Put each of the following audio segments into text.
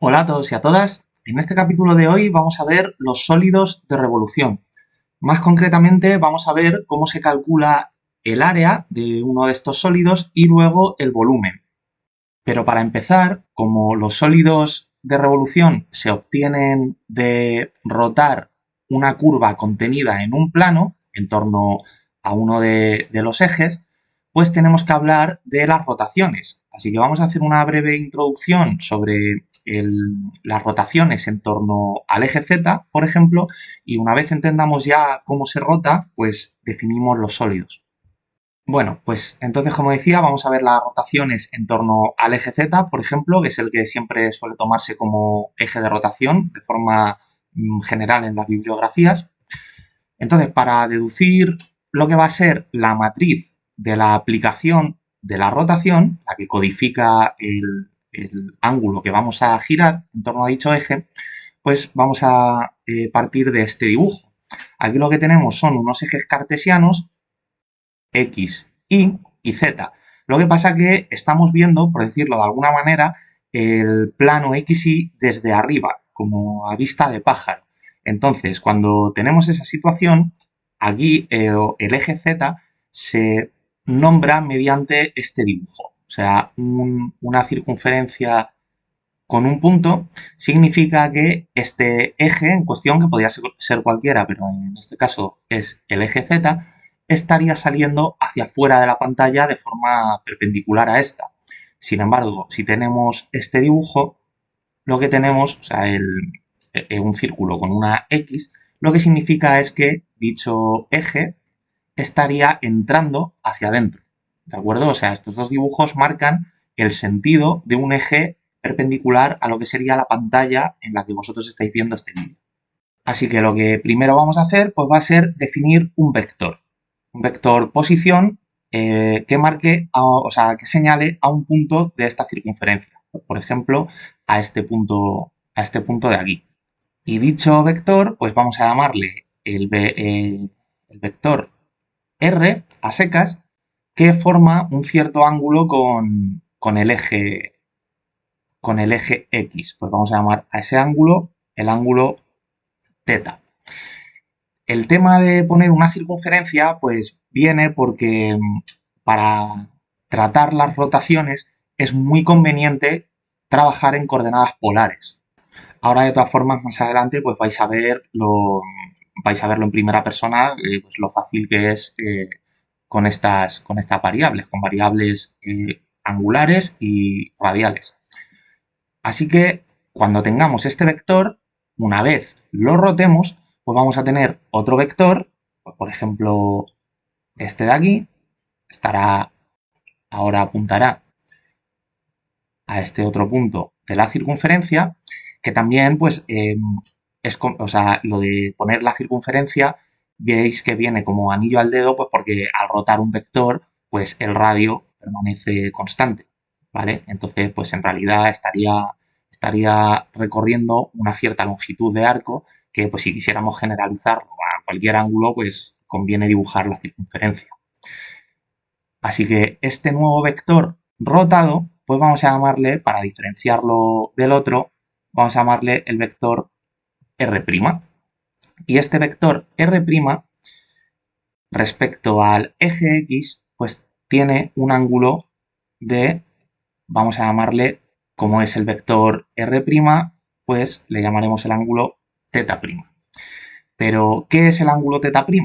Hola a todos y a todas. En este capítulo de hoy vamos a ver los sólidos de revolución. Más concretamente vamos a ver cómo se calcula el área de uno de estos sólidos y luego el volumen. Pero para empezar, como los sólidos de revolución se obtienen de rotar una curva contenida en un plano en torno a uno de los ejes, pues tenemos que hablar de las rotaciones. Así que vamos a hacer una breve introducción sobre las rotaciones en torno al eje Z, por ejemplo, y una vez entendamos ya cómo se rota, pues definimos los sólidos. Bueno, pues entonces, como decía, vamos a ver las rotaciones en torno al eje Z, por ejemplo, que es el que siempre suele tomarse como eje de rotación de forma general en las bibliografías. Entonces, para deducir lo que va a ser la matriz de la aplicación de la rotación, la que codifica el ángulo que vamos a girar en torno a dicho eje, pues vamos a partir de este dibujo. Aquí lo que tenemos son unos ejes cartesianos X, Y Z. Lo que pasa que estamos viendo, por decirlo de alguna manera, el plano XY desde arriba, como a vista de pájaro. Entonces, cuando tenemos esa situación, aquí el eje Z se nombra mediante este dibujo. O sea, una circunferencia con un punto significa que este eje en cuestión, que podría ser cualquiera, pero en este caso es el eje Z, estaría saliendo hacia afuera de la pantalla de forma perpendicular a esta. Sin embargo, si tenemos este dibujo, lo que tenemos, o sea, un círculo con una X, lo que significa es que dicho eje estaría entrando hacia adentro. ¿De acuerdo? O sea, estos dos dibujos marcan el sentido de un eje perpendicular a lo que sería la pantalla en la que vosotros estáis viendo este vídeo. Así que lo que primero vamos a hacer pues va a ser definir un vector. Un vector posición que marque, o sea, que señale a un punto de esta circunferencia. Por ejemplo, a este punto de aquí. Y dicho vector, pues vamos a llamarle el vector R a secas que forma un cierto ángulo con el eje X. Pues vamos a llamar a ese ángulo el ángulo teta. El tema de poner una circunferencia pues viene porque para tratar las rotaciones es muy conveniente trabajar en coordenadas polares. Ahora, de todas formas, más adelante pues vais a verlo en primera persona, pues lo fácil que es con estas variables, con variables angulares y radiales. Así que cuando tengamos este vector, una vez lo rotemos, pues vamos a tener otro vector, pues por ejemplo, este de aquí, ahora apuntará a este otro punto de la circunferencia, que también pues o sea, lo de poner la circunferencia, veis que viene como anillo al dedo, pues porque al rotar un vector, pues el radio permanece constante, ¿vale? Entonces, pues en realidad estaría recorriendo una cierta longitud de arco que, pues si quisiéramos generalizarlo a cualquier ángulo, pues conviene dibujar la circunferencia. Así que este nuevo vector rotado, pues vamos a llamarle, para diferenciarlo del otro, vamos a llamarle el vector R'. Y este vector R' respecto al eje X, pues tiene un ángulo de, vamos a llamarle, como es el vector R', pues le llamaremos el ángulo θ'P. Pero, ¿qué es el ángulo θ'P?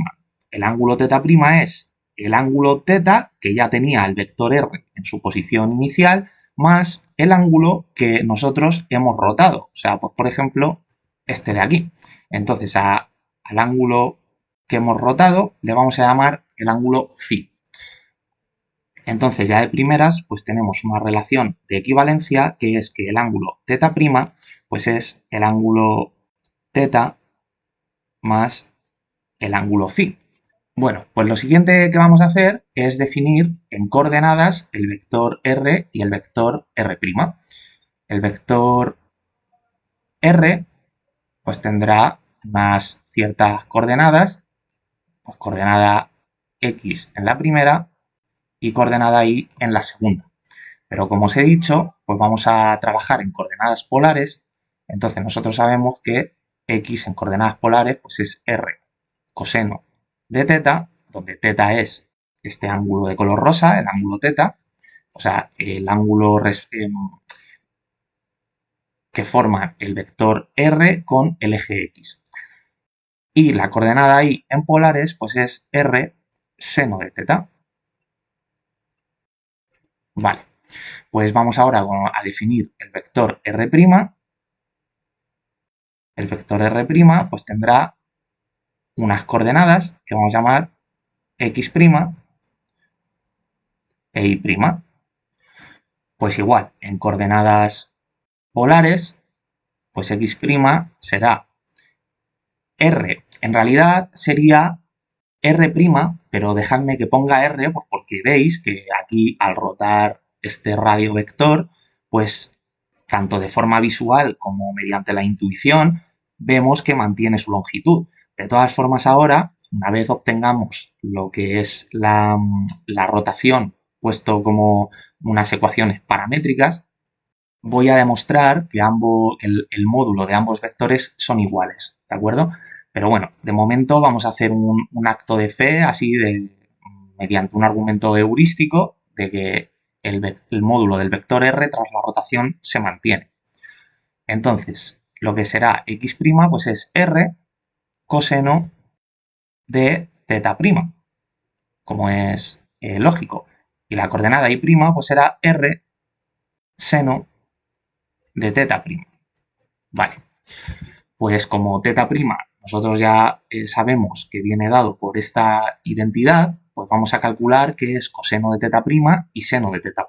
El ángulo θ'P es el ángulo θ que ya tenía el vector R en su posición inicial, más el ángulo que nosotros hemos rotado. O sea, pues por ejemplo, este de aquí. Entonces, al ángulo que hemos rotado le vamos a llamar el ángulo φ. Entonces, ya de primeras, pues tenemos una relación de equivalencia que es que el ángulo θ' pues es el ángulo θ más el ángulo φ. Bueno, pues lo siguiente que vamos a hacer es definir en coordenadas el vector R y el vector R'. El vector R pues tendrá unas ciertas coordenadas, pues coordenada X en la primera y coordenada Y en la segunda. Pero como os he dicho, pues vamos a trabajar en coordenadas polares Entonces nosotros sabemos que x en coordenadas polares pues es r coseno de teta, donde teta es este ángulo de color rosa, el ángulo teta, o sea, el ángulo que forma el vector r con el eje x. Y la coordenada y en polares pues es r seno de teta. Vale, pues vamos ahora a definir el vector r'. El vector r' pues tendrá unas coordenadas que vamos a llamar x' e y'. Pues igual, en coordenadas polares, pues x' será r. En realidad sería r', pero dejadme que ponga r, pues porque veis que aquí al rotar este radio vector, pues tanto de forma visual como mediante la intuición, vemos que mantiene su longitud. De todas formas ahora, una vez obtengamos lo que es la rotación puesto como unas ecuaciones paramétricas, voy a demostrar que el módulo de ambos vectores son iguales, ¿de acuerdo? Pero bueno, de momento vamos a hacer un acto de fe, así mediante un argumento heurístico, de que el módulo del vector r tras la rotación se mantiene. Entonces, lo que será x', pues es r coseno de teta', como es lógico. Y la coordenada y', pues será r seno de teta'. Vale, pues como teta' nosotros ya sabemos que viene dado por esta identidad, pues vamos a calcular que es coseno de teta' y seno de teta'.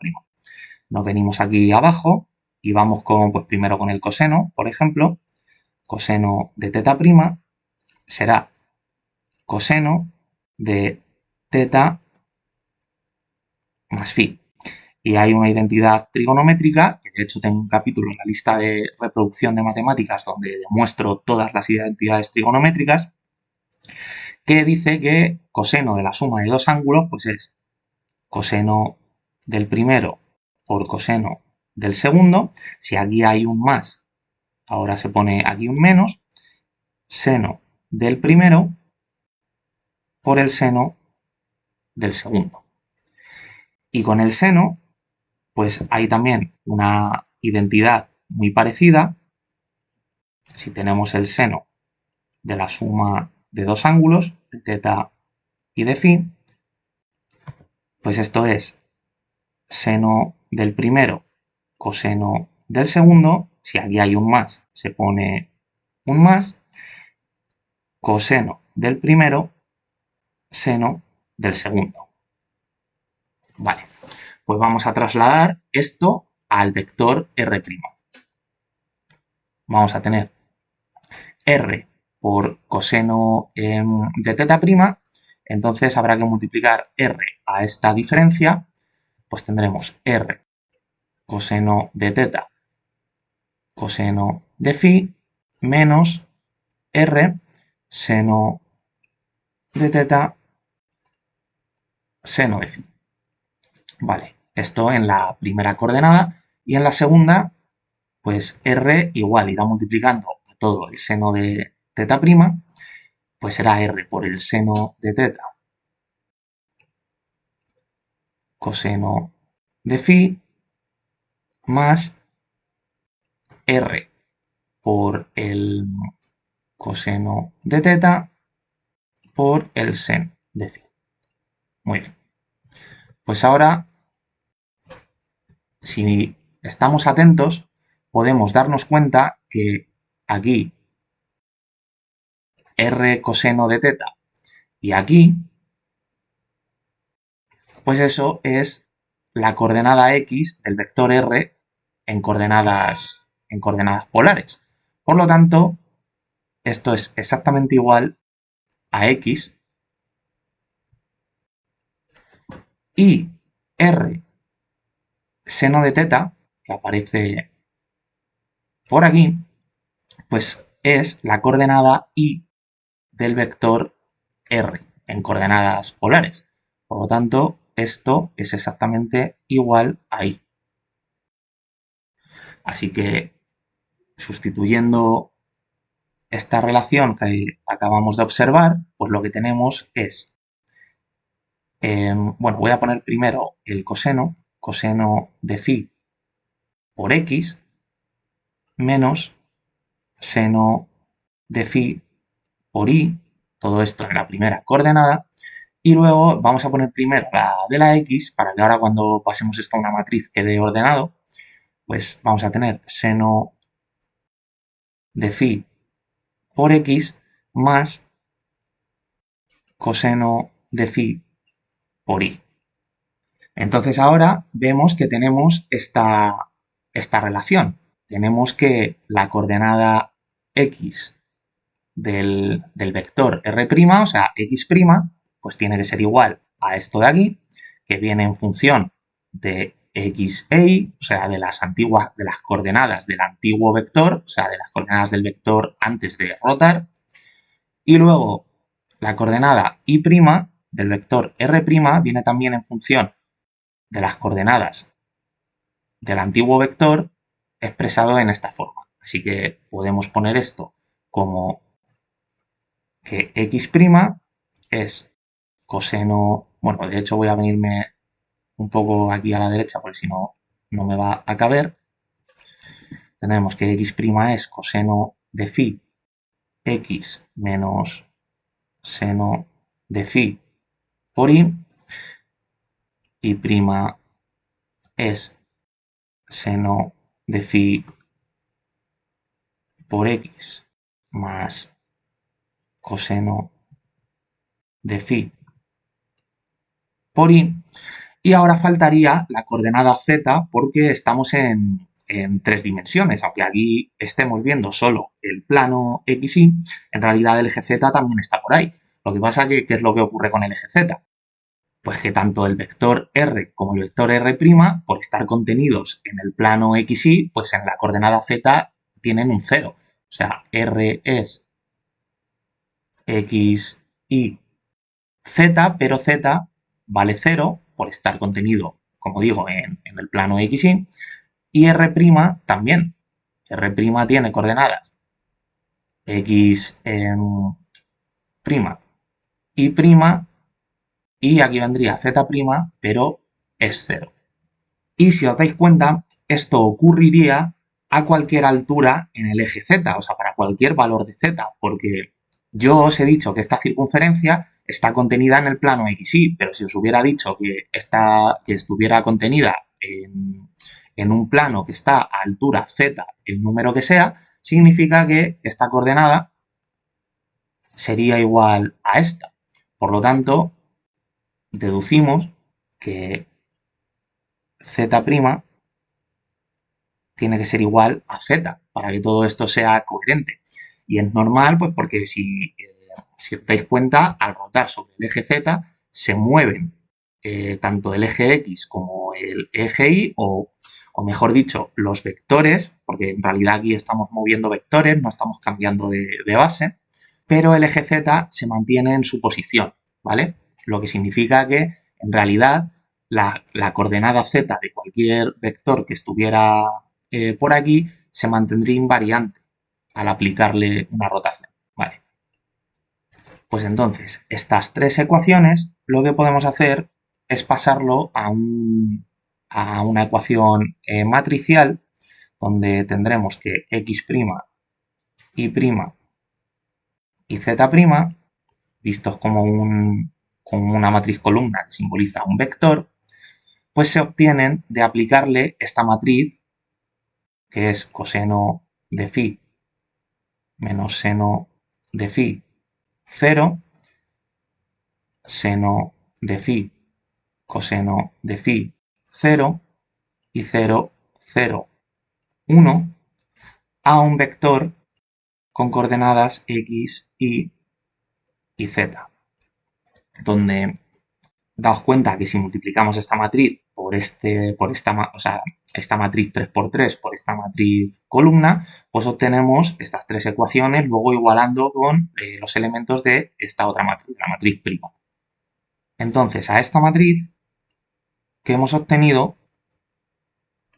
Nos venimos aquí abajo y vamos pues primero con el coseno, por ejemplo. Coseno de teta' será coseno de teta más phi. Y hay una identidad trigonométrica, que de hecho tengo un capítulo en la lista de reproducción de matemáticas donde demuestro todas las identidades trigonométricas, que dice que coseno de la suma de dos ángulos pues es coseno del primero por coseno del segundo. Si aquí hay un más, ahora se pone aquí un menos, seno del primero por el seno del segundo. Y con el seno, pues hay también una identidad muy parecida. Si tenemos el seno de la suma de dos ángulos, de teta y de phi, pues esto es seno del primero coseno del segundo. Si aquí hay un más, se pone un más, coseno del primero, seno del segundo. Vale, pues vamos a trasladar esto al vector r'. Vamos a tener r por coseno de teta', entonces habrá que multiplicar r a esta diferencia, pues tendremos r coseno de teta coseno de phi menos r seno de teta seno de phi. Vale, esto en la primera coordenada, y en la segunda, pues r igual irá multiplicando a todo el seno de teta', pues será r por el seno de teta coseno de phi más r por el coseno de teta por el seno de phi. Muy bien. Pues ahora, si estamos atentos, podemos darnos cuenta que aquí r coseno de teta y aquí, pues eso es la coordenada x del vector r en coordenadas polares. Por lo tanto, esto es exactamente igual a x, y r seno de teta, que aparece por aquí, pues es la coordenada y del vector r en coordenadas polares. Por lo tanto, esto es exactamente igual a y. Así que sustituyendo esta relación que acabamos de observar, pues lo que tenemos es, bueno, voy a poner primero el coseno de phi por x, menos seno de phi por y, todo esto en la primera coordenada, y luego vamos a poner primero la de la x, para que ahora cuando pasemos esto a una matriz quede ordenado, pues vamos a tener seno de phi por x más coseno de phi por y. Entonces ahora vemos que tenemos esta relación. Tenemos que la coordenada x del vector r', o sea, x', pues tiene que ser igual a esto de aquí, que viene en función de x e y, o sea, de las coordenadas del antiguo vector, o sea, de las coordenadas del vector antes de rotar, y luego la coordenada y' del vector r' viene también en función de las coordenadas del antiguo vector expresado en esta forma. Así que podemos poner esto como que x' es coseno, bueno, de hecho voy a venirme un poco aquí a la derecha porque si no, no me va a caber. Tenemos que x' es coseno de phi x menos seno de phi por y, y' es seno de phi por x más coseno de phi por y. Y ahora faltaría la coordenada z porque estamos en 3 dimensiones. Aunque aquí estemos viendo solo el plano XY, en realidad el eje z también está por ahí. Lo que pasa es que, ¿qué es lo que ocurre con el eje z? Pues que tanto el vector r como el vector r', por estar contenidos en el plano XY, pues en la coordenada z tienen un 0. O sea, r es x, y, z, pero z vale 0 por estar contenido, como digo, en el plano XY, y r' también. R' tiene coordenadas x', y aquí vendría z', pero es 0. Y si os dais cuenta, esto ocurriría a cualquier altura en el eje z, o sea, para cualquier valor de z, porque yo os he dicho que esta circunferencia está contenida en el plano XY, pero si os hubiera dicho que estuviera contenida en un plano que está a altura z, el número que sea, significa que esta coordenada sería igual a esta. Por lo tanto, deducimos que z' tiene que ser igual a z para que todo esto sea coherente. Y es normal, pues porque si os dais cuenta, al rotar sobre el eje z se mueven tanto el eje x como el eje y, o mejor dicho, los vectores, porque en realidad aquí estamos moviendo vectores, no estamos cambiando de base, pero el eje z se mantiene en su posición, ¿vale? Lo que significa que en realidad la coordenada z de cualquier vector que estuviera por aquí se mantendría invariante al aplicarle una rotación, ¿vale? Pues entonces, estas 3 ecuaciones lo que podemos hacer es pasarlo a una ecuación matricial donde tendremos que x', y' y z', vistos como una matriz columna que simboliza un vector, pues se obtienen de aplicarle esta matriz, que es coseno de phi menos seno de phi 0, seno de phi coseno de phi 0 y 0, 0, 1 a un vector con coordenadas x, y z, donde daos cuenta que si multiplicamos esta matriz por esta matriz 3×3 por esta matriz columna, pues obtenemos estas 3 ecuaciones, luego igualando con los elementos de esta otra matriz, la matriz prima. Entonces, a esta matriz que hemos obtenido,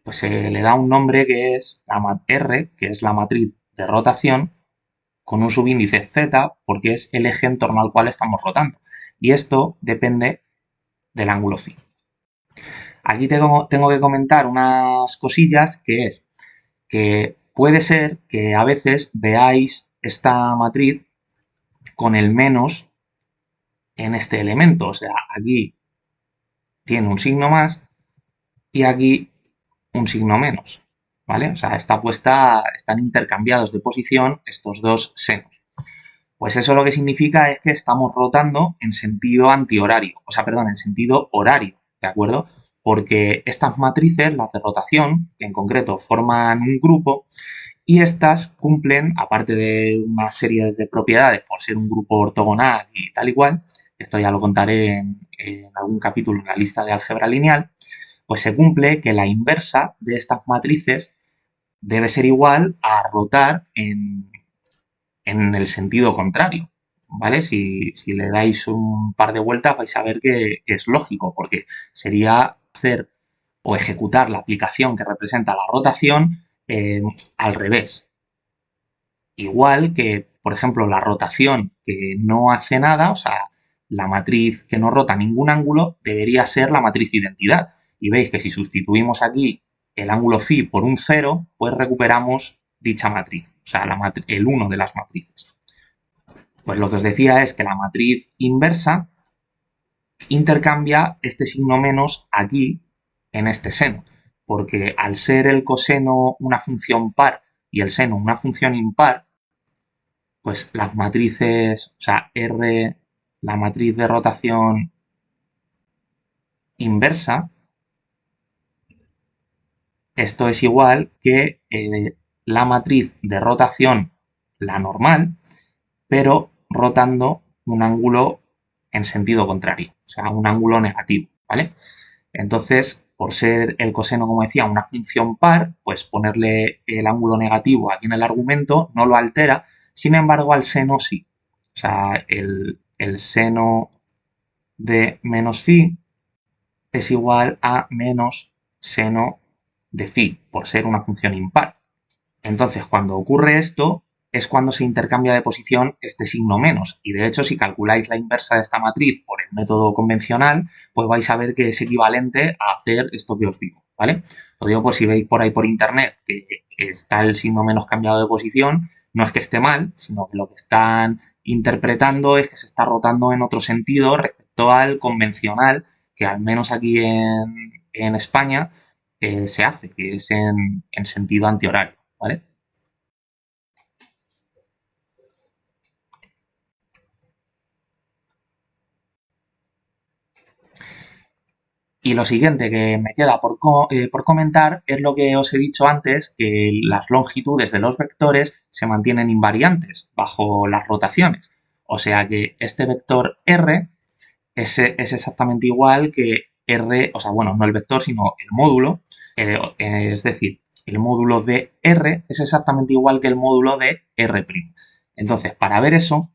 pues se le da un nombre que es R, que es la matriz de rotación, con un subíndice Z, porque es el eje en torno al cual estamos rotando. Y esto depende del ángulo phi. Aquí tengo que comentar unas cosillas, que es que puede ser que a veces veáis esta matriz con el menos en este elemento. O sea, aquí tiene un signo más y aquí un signo menos, ¿vale? O sea, están intercambiados de posición estos dos senos. Pues eso lo que significa es que estamos rotando en sentido antihorario, o sea, perdón, en sentido horario, ¿de acuerdo? Porque estas matrices, las de rotación, que en concreto forman un grupo, y estas cumplen, aparte de una serie de propiedades por ser un grupo ortogonal y tal y cual, que esto ya lo contaré en algún capítulo en la lista de álgebra lineal, pues se cumple que la inversa de estas matrices debe ser igual a rotar en el sentido contrario, ¿vale? Si le dais un par de vueltas vais a ver que es lógico, porque sería hacer o ejecutar la aplicación que representa la rotación al revés. Igual que, por ejemplo, la rotación que no hace nada, o sea, la matriz que no rota ningún ángulo, debería ser la matriz identidad. Y veis que si sustituimos aquí el ángulo phi por un 0, pues recuperamos dicha matriz, o sea, el 1 de las matrices. Pues lo que os decía es que la matriz inversa intercambia este signo menos aquí en este seno, porque al ser el coseno una función par y el seno una función impar, pues las matrices, o sea, R, la matriz de rotación inversa, esto es igual que la matriz de rotación, la normal, pero rotando un ángulo en sentido contrario, o sea, un ángulo negativo, ¿vale? Entonces, por ser el coseno, como decía, una función par, pues ponerle el ángulo negativo aquí en el argumento no lo altera, sin embargo, al seno sí. O sea, el seno de menos phi es igual a menos seno de phi, por ser una función impar. Entonces, cuando ocurre esto, es cuando se intercambia de posición este signo menos. Y de hecho, si calculáis la inversa de esta matriz por el método convencional, pues vais a ver que es equivalente a hacer esto que os digo, ¿vale? Lo digo por si veis por ahí por internet que está el signo menos cambiado de posición, no es que esté mal, sino que lo que están interpretando es que se está rotando en otro sentido respecto al convencional, que al menos aquí en España se hace, que es en sentido antihorario, ¿vale? Y lo siguiente que me queda por comentar es lo que os he dicho antes, que las longitudes de los vectores se mantienen invariantes bajo las rotaciones. O sea que este vector R es exactamente igual que R, o sea, bueno, no el vector, sino el módulo, es decir, el módulo de R es exactamente igual que el módulo de R'. Entonces, para ver eso,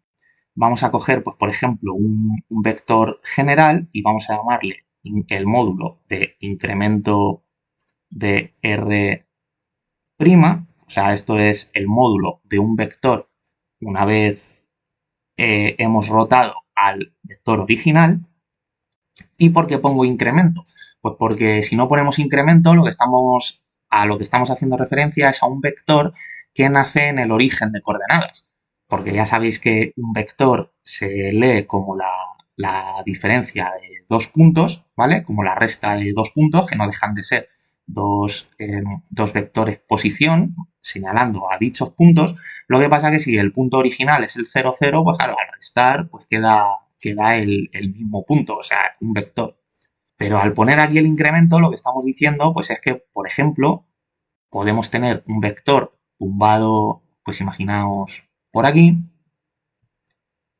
vamos a coger, pues, por ejemplo, un vector general y vamos a llamarle el módulo de incremento de R', o sea, esto es el módulo de un vector una vez hemos rotado al vector original. ¿Y por qué pongo incremento? Pues porque si no ponemos incremento, a lo que estamos haciendo referencia es a un vector que nace en el origen de coordenadas. Porque ya sabéis que un vector se lee como la diferencia de dos puntos, ¿vale? Como la resta de dos puntos, que no dejan de ser dos vectores posición, señalando a dichos puntos. Lo que pasa que si el punto original es el 0, 0, pues claro, al restar, pues queda el mismo punto, o sea, un vector. Pero al poner aquí el incremento, lo que estamos diciendo, pues es que, por ejemplo, podemos tener un vector tumbado, pues imaginaos por aquí,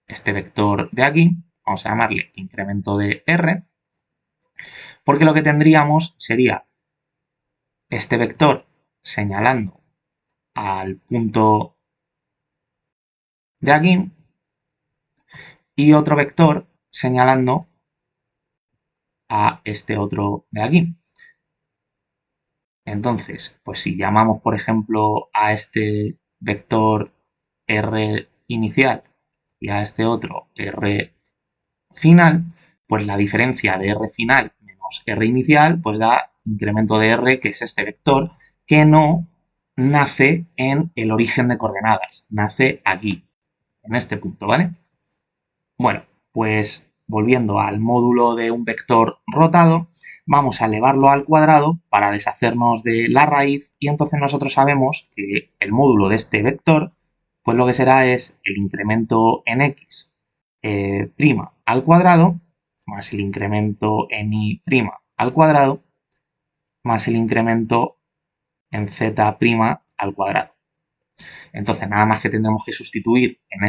este vector de aquí, vamos a llamarle incremento de R, porque lo que tendríamos sería este vector señalando al punto de aquí y otro vector señalando a este otro de aquí. Entonces, pues si llamamos, por ejemplo, a este vector R inicial y a este otro R final, pues la diferencia de R final menos R inicial, pues da incremento de R, que es este vector, que no nace en el origen de coordenadas, nace aquí, en este punto, ¿vale? Bueno, pues volviendo al módulo de un vector rotado, vamos a elevarlo al cuadrado para deshacernos de la raíz y entonces nosotros sabemos que el módulo de este vector, pues lo que será es el incremento en x prima al cuadrado más el incremento en y prima al cuadrado más el incremento en z prima al cuadrado. Entonces, nada más que tendremos que sustituir en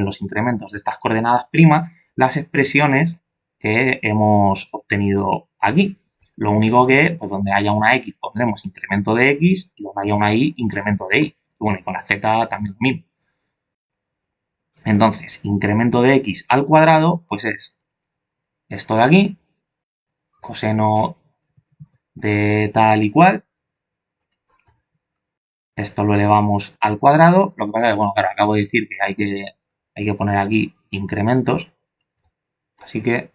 los incrementos de estas coordenadas primas las expresiones que hemos obtenido aquí. Lo único que, pues donde haya una x pondremos incremento de x y donde haya una y, incremento de y. Y bueno, y con la z también lo mismo. Entonces, incremento de x al cuadrado, pues es esto de aquí, coseno de tal y cual. Esto lo elevamos al cuadrado. Lo que pasa es que, bueno, claro, acabo de decir que hay que poner aquí incrementos. Así que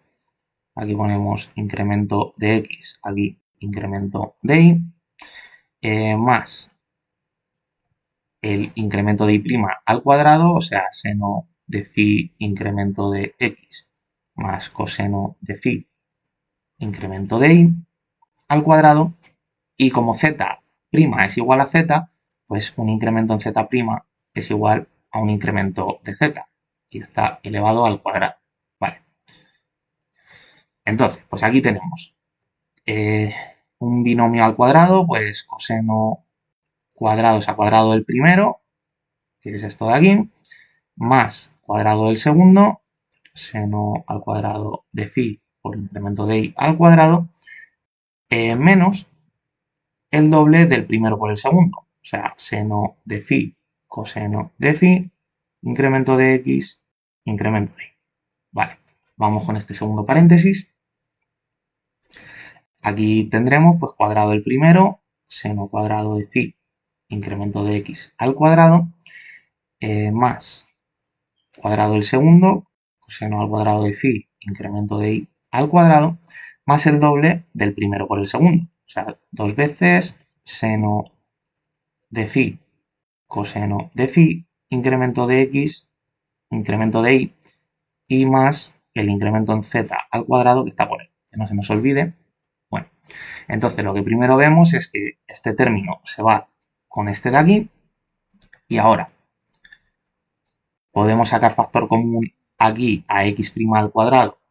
aquí ponemos incremento de x, aquí incremento de y, más el incremento de y' al cuadrado, o sea, seno de phi incremento de x más coseno de phi incremento de y al cuadrado. Y como z' es igual a z, pues un incremento en z' es igual a un incremento de z y está elevado al cuadrado. Vale. Entonces, pues aquí tenemos un binomio al cuadrado, pues coseno cuadrado es a cuadrado del primero, que es esto de aquí, más cuadrado del segundo, seno al cuadrado de phi por incremento de y al cuadrado, menos el doble del primero por el segundo, o sea, seno de phi coseno de phi, incremento de x, incremento de y. Vale, vamos con este segundo paréntesis. Aquí tendremos pues cuadrado del primero, seno cuadrado de phi, incremento de x al cuadrado, más cuadrado del segundo, coseno al cuadrado de phi, incremento de y al cuadrado, más el doble del primero por el segundo. O sea, dos veces seno de phi, coseno de phi, incremento de x, incremento de y más el incremento en z al cuadrado que está por ahí, que no se nos olvide. Bueno, entonces lo que primero vemos es que este término se va con este de aquí y ahora podemos sacar factor común aquí a x' al cuadrado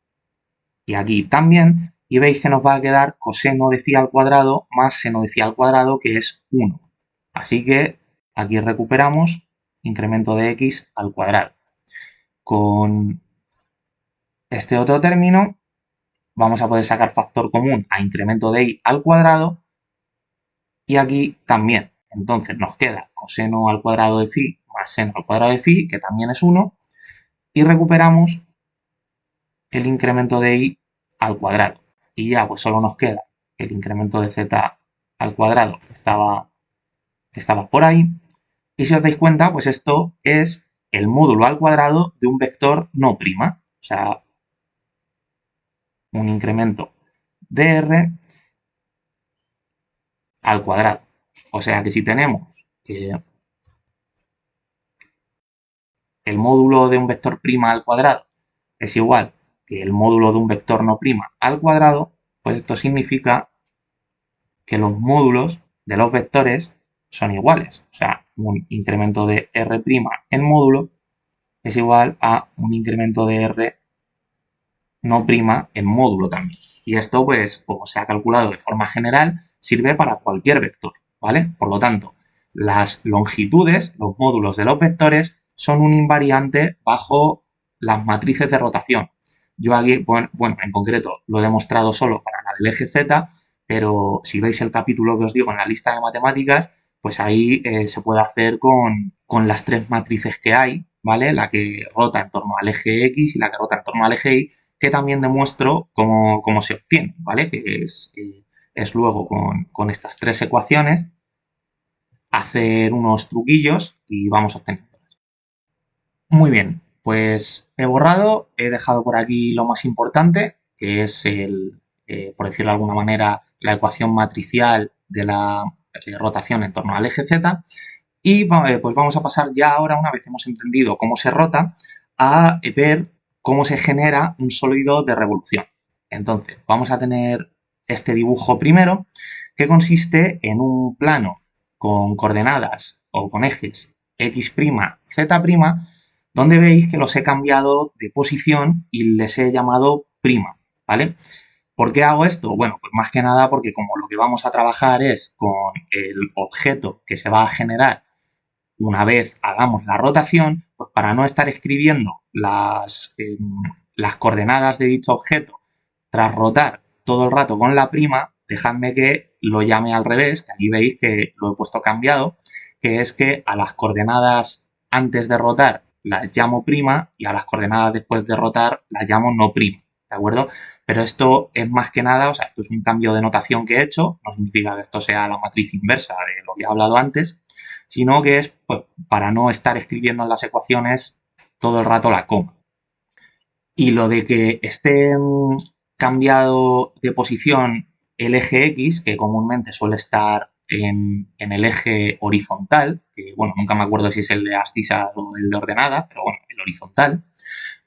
y aquí también y veis que nos va a quedar coseno de phi al cuadrado más seno de phi al cuadrado, que es 1. Así que aquí recuperamos incremento de x al cuadrado. Con este otro término vamos a poder sacar factor común a incremento de y al cuadrado y aquí también. Entonces nos queda coseno al cuadrado de phi más seno al cuadrado de phi, que también es 1, y recuperamos el incremento de y al cuadrado. Y ya pues solo nos queda el incremento de z al cuadrado que estaba por ahí. Y si os dais cuenta, pues esto es el módulo al cuadrado de un vector no prima. O sea, un incremento de r al cuadrado. O sea que si tenemos que el módulo de un vector prima al cuadrado es igual que el módulo de un vector no prima al cuadrado, pues esto significa que los módulos de los vectores son iguales. O sea, un incremento de r' en módulo es igual a un incremento de r no prima en módulo también. Y esto, pues, como se ha calculado de forma general, sirve para cualquier vector, ¿vale? Por lo tanto, las longitudes, los módulos de los vectores, son un invariante bajo las matrices de rotación. Yo aquí, bueno, en concreto lo he demostrado solo para la del eje Z, pero si veis el capítulo que os digo en la lista de matemáticas, pues ahí se puede hacer con las tres matrices que hay, ¿vale? La que rota en torno al eje X y la que rota en torno al eje Y, que también demuestro cómo se obtiene, ¿vale? Que es es luego con estas tres ecuaciones hacer unos truquillos y vamos obteniéndolas. Muy bien, pues he borrado, he dejado por aquí lo más importante, que es por decirlo de alguna manera, la ecuación matricial de la rotación en torno al eje Z. Y pues vamos a pasar ya ahora, una vez hemos entendido cómo se rota, a ver cómo se genera un sólido de revolución. Entonces, vamos a tener este dibujo primero, que consiste en un plano con coordenadas o con ejes x', z', donde veis que los he cambiado de posición y les he llamado prima, ¿vale? ¿Por qué hago esto? Bueno, pues más que nada porque como lo que vamos a trabajar es con el objeto que se va a generar una vez hagamos la rotación, pues para no estar escribiendo las coordenadas de dicho objeto tras rotar todo el rato con la prima, dejadme que lo llame al revés, que aquí veis que lo he puesto cambiado, que es que a las coordenadas antes de rotar las llamo prima y a las coordenadas después de rotar las llamo no prima, ¿de acuerdo? Pero esto es más que nada, o sea, esto es un cambio de notación que he hecho, no significa que esto sea la matriz inversa de lo que he hablado antes, sino que es pues, para no estar escribiendo en las ecuaciones todo el rato la coma. Y lo de que esté cambiado de posición el eje X, que comúnmente suele estar en el eje horizontal, que bueno, nunca me acuerdo si es el de abscisas o el de ordenadas, pero bueno, el horizontal,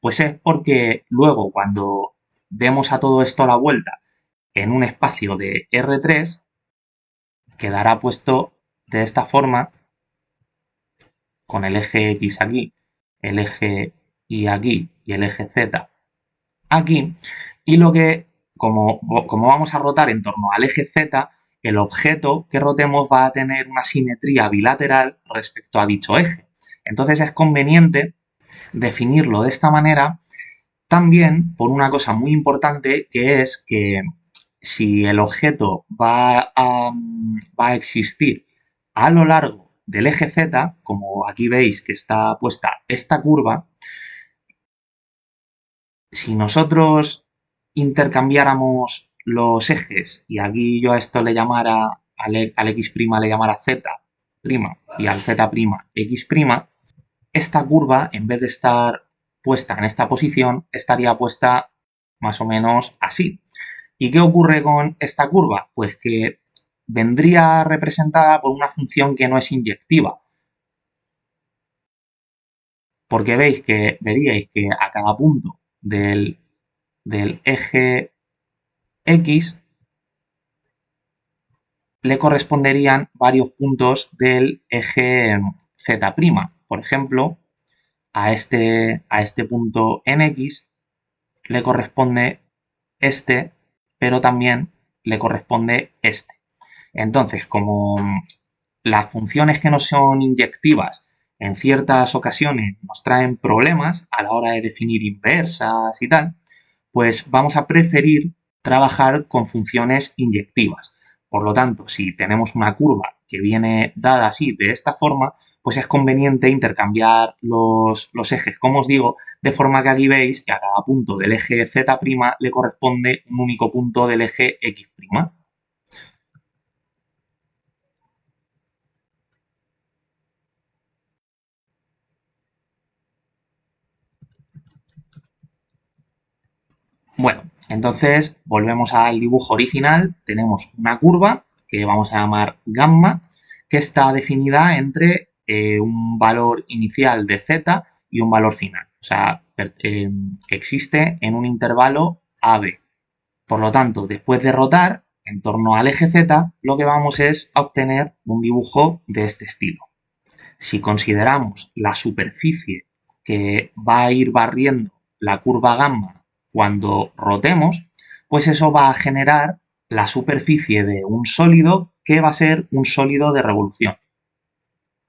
pues es porque luego cuando demos a todo esto la vuelta en un espacio de R3, quedará puesto de esta forma, con el eje X aquí, el eje Y aquí y el eje Z aquí, y lo que, como vamos a rotar en torno al eje Z, el objeto que rotemos va a tener una simetría bilateral respecto a dicho eje. Entonces es conveniente definirlo de esta manera también por una cosa muy importante, que es que si el objeto va a existir a lo largo del eje Z, como aquí veis que está puesta esta curva, si nosotros intercambiáramos los ejes y aquí yo a esto le llamara, al X' le llamara Z' y al Z' X', esta curva, en vez de estar puesta en esta posición, estaría puesta más o menos así. ¿Y qué ocurre con esta curva? Pues que vendría representada por una función que no es inyectiva. Porque veríais que a cada punto del eje X le corresponderían varios puntos del eje Z'. Por ejemplo, a este punto en X le corresponde este, pero también le corresponde este. Entonces, como las funciones que no son inyectivas en ciertas ocasiones nos traen problemas a la hora de definir inversas y tal, pues vamos a preferir trabajar con funciones inyectivas. Por lo tanto, si tenemos una curva que viene dada así, de esta forma, pues es conveniente intercambiar los ejes, como os digo, de forma que aquí veis que a cada punto del eje Z' le corresponde un único punto del eje X'. Bueno, entonces volvemos al dibujo original. Tenemos una curva que vamos a llamar gamma, que está definida entre un valor inicial de z y un valor final. O sea, existe en un intervalo AB. Por lo tanto, después de rotar en torno al eje z, lo que vamos es a obtener un dibujo de este estilo. Si consideramos la superficie que va a ir barriendo la curva gamma cuando rotemos, pues eso va a generar la superficie de un sólido que va a ser un sólido de revolución.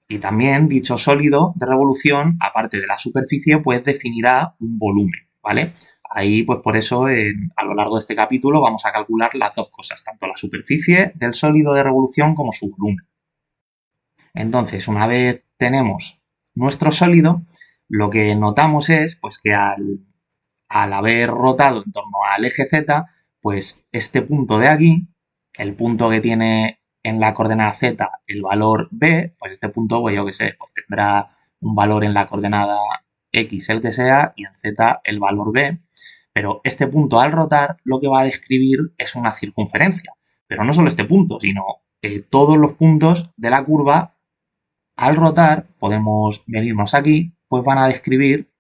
Y también dicho sólido de revolución, aparte de la superficie, pues definirá un volumen, ¿vale? Ahí, pues por eso, a lo largo de este capítulo vamos a calcular las dos cosas, tanto la superficie del sólido de revolución como su volumen. Entonces, una vez tenemos nuestro sólido, lo que notamos es pues, que al haber rotado en torno al eje Z, pues este punto de aquí el punto que tiene en la coordenada z el valor b, pues este punto, pues yo qué sé, pues tendrá un valor en la coordenada x, el que sea, y en z el valor b, pero este punto al rotar lo que va a describir es una circunferencia, pero no solo este punto, sino todos los puntos de la curva al rotar, podemos venirnos aquí, pues van a describir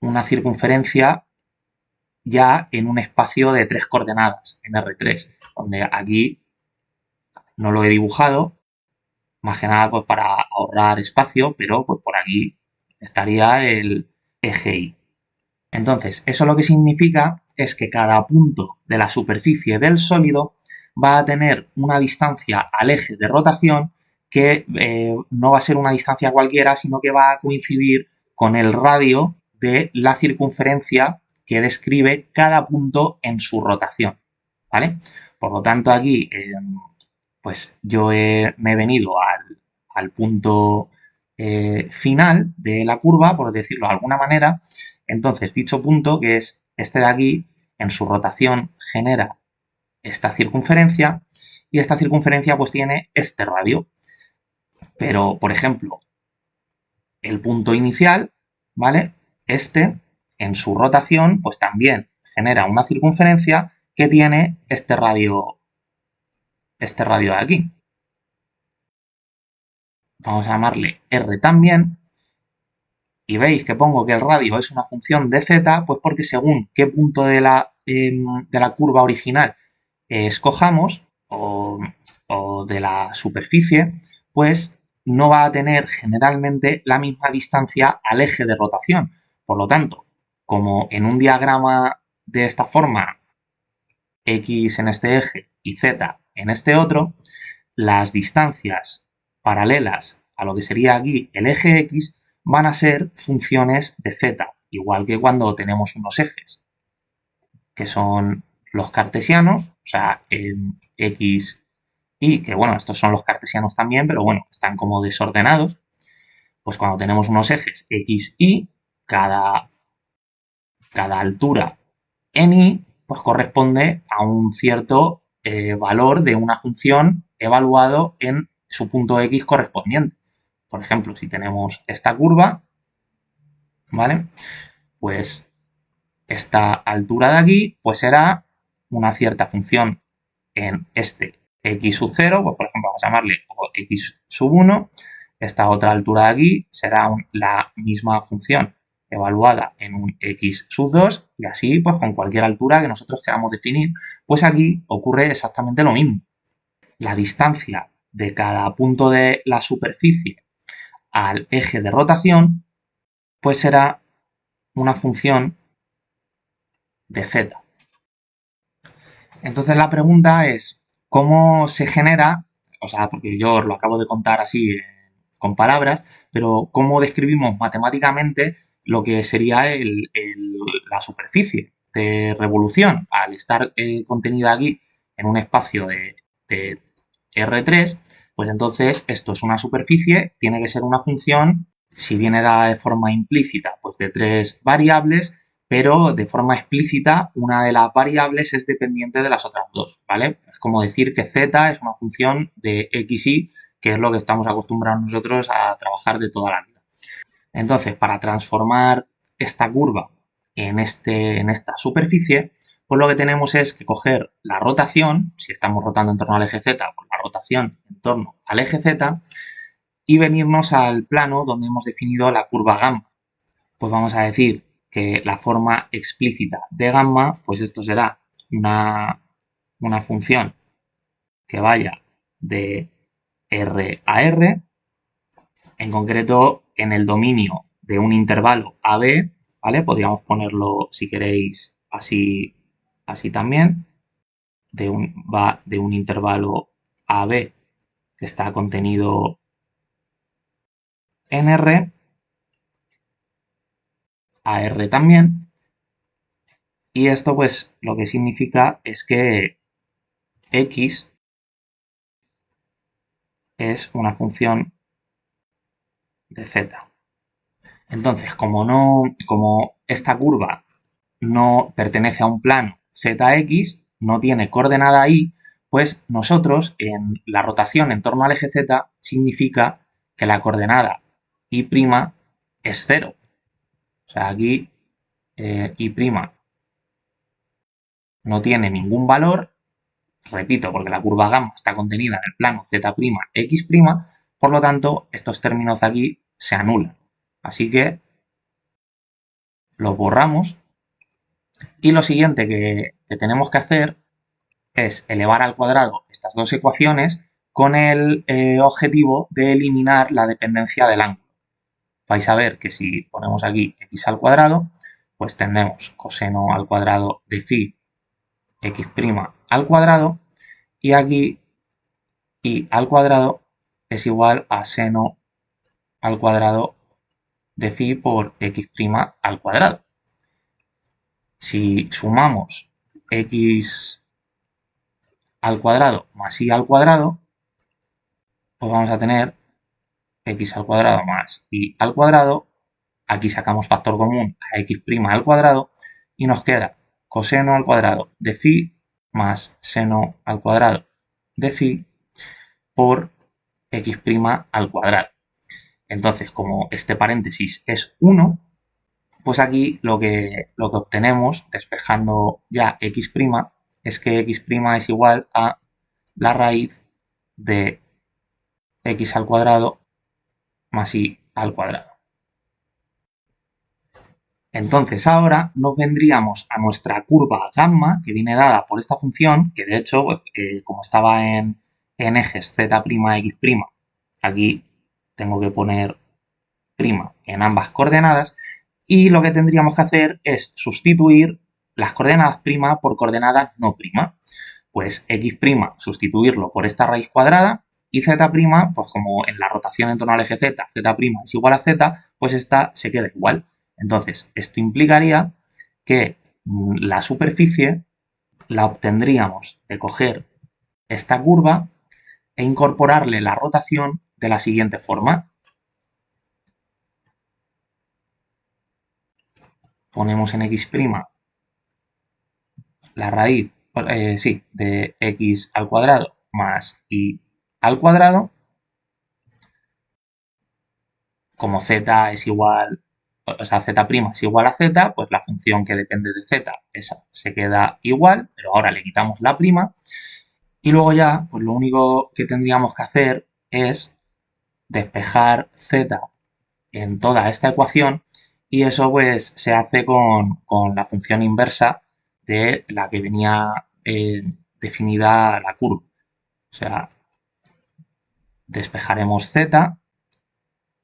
una circunferencia ya en un espacio de 3 coordenadas, en R3, donde aquí no lo he dibujado, más que nada pues para ahorrar espacio, pero pues por aquí estaría el eje Y. Entonces, eso lo que significa es que cada punto de la superficie del sólido va a tener una distancia al eje de rotación que no va a ser una distancia cualquiera, sino que va a coincidir con el radio de la circunferencia que describe cada punto en su rotación, ¿vale? Por lo tanto, aquí, pues yo me he venido al punto final de la curva, por decirlo de alguna manera. Entonces, dicho punto, que es este de aquí, en su rotación genera esta circunferencia y esta circunferencia pues tiene este radio. Pero, por ejemplo, el punto inicial, ¿vale? Este, en su rotación, pues también genera una circunferencia que tiene este radio de aquí. Vamos a llamarle R también. Y veis que pongo que el radio es una función de z, pues porque según qué punto de la curva original escojamos o de la superficie, pues no va a tener generalmente la misma distancia al eje de rotación. Por lo tanto, como en un diagrama de esta forma, x en este eje y z en este otro, las distancias paralelas a lo que sería aquí el eje x van a ser funciones de z, igual que cuando tenemos unos ejes, que son los cartesianos, o sea, x, y, que bueno, estos son los cartesianos también, pero bueno, están como desordenados. Pues cuando tenemos unos ejes x, y, cada altura en y, pues corresponde a un cierto valor de una función evaluado en su punto x correspondiente. Por ejemplo, si tenemos esta curva, ¿vale? Pues esta altura de aquí, pues será una cierta función en este x sub 0, pues por ejemplo vamos a llamarle x sub 1, esta otra altura de aquí será la misma función evaluada en un x sub 2 y así pues con cualquier altura que nosotros queramos definir, pues aquí ocurre exactamente lo mismo. La distancia de cada punto de la superficie al eje de rotación pues será una función de z. Entonces la pregunta es, ¿cómo se genera? O sea, porque yo os lo acabo de contar así con palabras, pero ¿cómo describimos matemáticamente lo que sería la superficie de revolución? Al estar contenida aquí en un espacio de R3, pues entonces esto es una superficie, tiene que ser una función, si viene dada de forma implícita, pues de 3 variables, pero de forma explícita una de las variables es dependiente de las otras dos, ¿vale? Es como decir que z es una función de x, y, que es lo que estamos acostumbrados nosotros a trabajar de toda la vida. Entonces, para transformar esta curva en esta superficie, pues lo que tenemos es que coger la rotación, si estamos rotando en torno al eje z, pues la rotación en torno al eje z, y venirnos al plano donde hemos definido la curva gamma. Pues vamos a decir que la forma explícita de gamma, pues esto será una función que vaya de R a R, en concreto en el dominio de un intervalo AB, ¿vale? Podríamos ponerlo, si queréis, así también, va de un intervalo AB que está contenido en R a R también, y esto pues lo que significa es que x es una función de z. Entonces, como esta curva no pertenece a un plano zx, no tiene coordenada y, pues nosotros en la rotación en torno al eje z significa que la coordenada y' es 0. O sea, aquí y' no tiene ningún valor, repito, porque la curva gamma está contenida en el plano z', x', por lo tanto, estos términos de aquí se anulan. Así que los borramos y lo siguiente que tenemos que hacer es elevar al cuadrado estas dos ecuaciones con el objetivo de eliminar la dependencia del ángulo. Vais a ver que si ponemos aquí x al cuadrado, pues tendremos coseno al cuadrado de phi x' al cuadrado y aquí y al cuadrado es igual a seno al cuadrado de phi por x' al cuadrado. Si sumamos x al cuadrado más y al cuadrado, pues vamos a tener x al cuadrado más y al cuadrado. Aquí sacamos factor común a x' al cuadrado y nos queda coseno al cuadrado de phi más seno al cuadrado de phi por x' al cuadrado. Entonces, como este paréntesis es 1, pues aquí lo que obtenemos, despejando ya x', es que x' es igual a la raíz de x al cuadrado más y al cuadrado. Entonces ahora nos vendríamos a nuestra curva gamma, que viene dada por esta función, que de hecho, como estaba en ejes z', x', aquí tengo que poner prima en ambas coordenadas, y lo que tendríamos que hacer es sustituir las coordenadas prima por coordenadas no prima. Pues x' sustituirlo por esta raíz cuadrada y z', pues como en la rotación en torno al eje z, z' es igual a z, pues esta se queda igual. Entonces, esto implicaría que la superficie la obtendríamos de coger esta curva e incorporarle la rotación de la siguiente forma. Ponemos en x' la raíz de x al cuadrado más y al cuadrado. Como z es igual, o sea, z' es igual a z, pues la función que depende de z, esa se queda igual, pero ahora le quitamos la prima. Y luego ya, pues lo único que tendríamos que hacer es despejar z en toda esta ecuación y eso pues se hace con la función inversa de la que venía definida la curva. O sea, despejaremos z,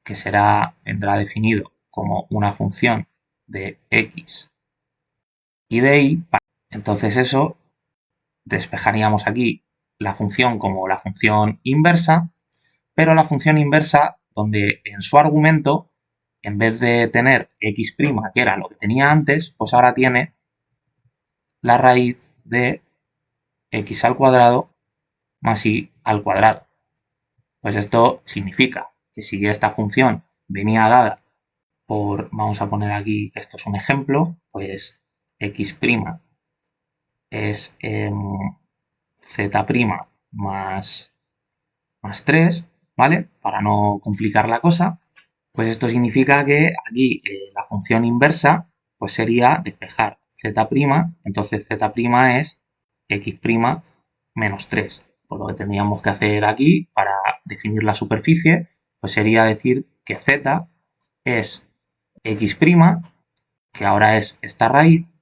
que vendrá definido como una función de x y de y. Entonces eso, despejaríamos aquí la función como la función inversa, pero la función inversa donde en su argumento, en vez de tener x', que era lo que tenía antes, pues ahora tiene la raíz de x al cuadrado más y al cuadrado. Pues esto significa que si esta función venía dada por, vamos a poner aquí que esto es un ejemplo, pues x' es z' más 3, ¿vale? Para no complicar la cosa, pues esto significa que aquí la función inversa pues sería despejar z', entonces z' es x' menos 3. Pues lo que tendríamos que hacer aquí para definir la superficie pues sería decir que z es x', que ahora es esta raíz,